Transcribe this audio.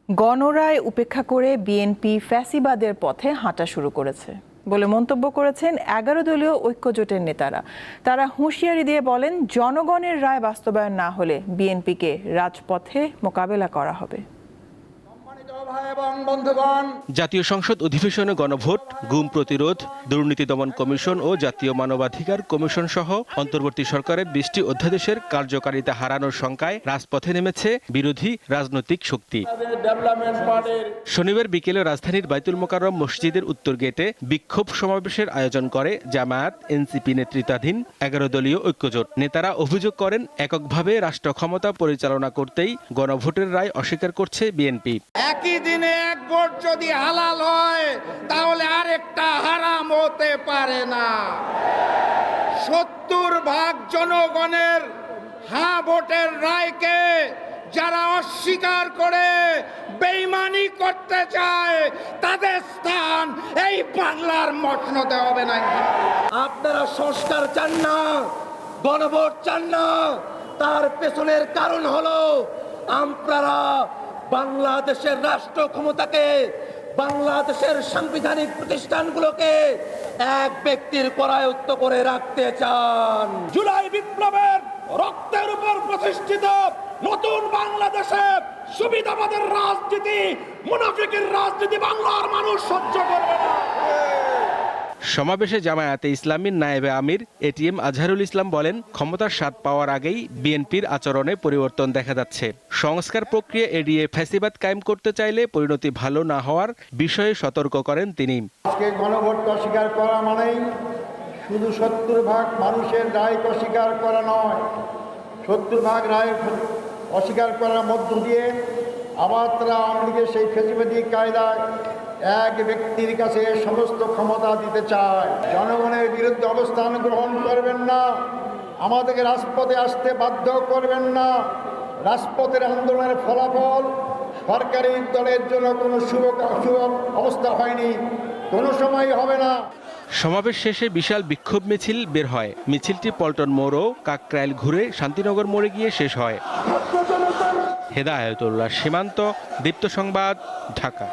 গণরায় উপেক্ষা করে বিএনপি ফ্যাসিবাদের পথে হাঁটা শুরু করেছে বলে মন্তব্য করেছেন ১১ দলীয় ঐক্যজোটের নেতারা। তারা হুঁশিয়ারি দিয়ে বলেন, জনগণের রায় বাস্তবায়ন না হলে বিএনপিকে রাজপথে মোকাবেলা করা হবে। জাতীয় সংসদ অধিবেশনে গণভোট, গুম প্রতিরোধ, দুর্নীতি দমন কমিশন ও জাতীয় মানবাধিকার কমিশন সহ অন্তর্বর্তী সরকারের ২০টি অধ্যাদেশের কার্যকারিতা হারানোর শঙ্কায় রাজপথে নেমেছে বিরোধী রাজনৈতিক শক্তি। শনিবার বিকেলে রাজধানীর বাইতুল মোকাররম মসজিদের উত্তর গেটে বিক্ষোভ সমাবেশের আয়োজন করে জামায়াত, এনসিপি নেতৃত্বাধীন ১১ দলীয় ঐক্যজোট। নেতারা অভিযোগ করেন, এককভাবে রাষ্ট্র ক্ষমতা পরিচালনা করতেই গণভোটের রায় অস্বীকার করছে বিএনপি। একই দিনে এক ভোট যদি হালাল হয় তাহলে আরেকটা হারাম হতে পারে না। ৭০% জনগণের হ্যাঁ ভোটের রায়কে যারা অস্বীকার করে বেঈমানি করতে চায় তাদের স্থান এই বাংলার মসনদে হবে না। আপনারা সংস্কার চান না, গণভোট চান না, তার পেছনের কারণ হলো আপনারা বাংলাদেশের রাষ্ট্র ক্ষমতাকে, বাংলাদেশের সাংবিধানিক প্রতিষ্ঠানগুলোকে এক ব্যক্তির করায়ত্ত করে রাখতে চান। জুলাই বিপ্লবের রক্তের উপর প্রতিষ্ঠিত নতুন বাংলাদেশে সুবিধাবাদের রাজনীতি, মুনাফিকের রাজনীতি বাংলার মানুষ সহ্য করবে না। সমাবেশে জামায়াতে ইসলামীর নায়েবে আমির এটিএম আজহারুল ইসলাম বলেন, ক্ষমতার স্বাদ পাওয়ার আগেই বিএনপির আচরণে পরিবর্তন দেখা যাচ্ছে। সংস্কার প্রক্রিয়া এড়িয়ে ফ্যাসিবাদ কায়েম করতে চাইলে পরিণতি ভালো না হওয়ার বিষয়ে সতর্ক করেন তিনি। আজকে গণভোটকে অস্বীকার করা মানেই শুধু ৭০% মানুষের রায় অস্বীকার করা নয়, ৭০% রায় অস্বীকার করার মধ্য দিয়ে আবার তারা আওয়ামী লীগের সেই ফ্যাসিবাদী কায়দায় এক ব্যক্তির কাছে সমস্ত ক্ষমতা দিতে চায়। জনগণের বিরুদ্ধে অবস্থান গ্রহণ করবেন না, আমাদেরকে রাজপথে আসতে বাধ্য করবেন না। রাজপথের আন্দোলনের ফলাফল সরকারি দলের জন্য কোনো শুভ অবস্থা হয়নি, কোনো সময় হবে না। সমাবেশ শেষে বিশাল বিক্ষোভ মিছিল বের হয়। মিছিলটি পল্টন মোড় ও কাকরাইল ঘুরে শান্তিনগর মোড়ে গিয়ে শেষ হয়। হেদায়েতুল্লাহ সীমান্ত, দীপ্ত সংবাদ, ঢাকা।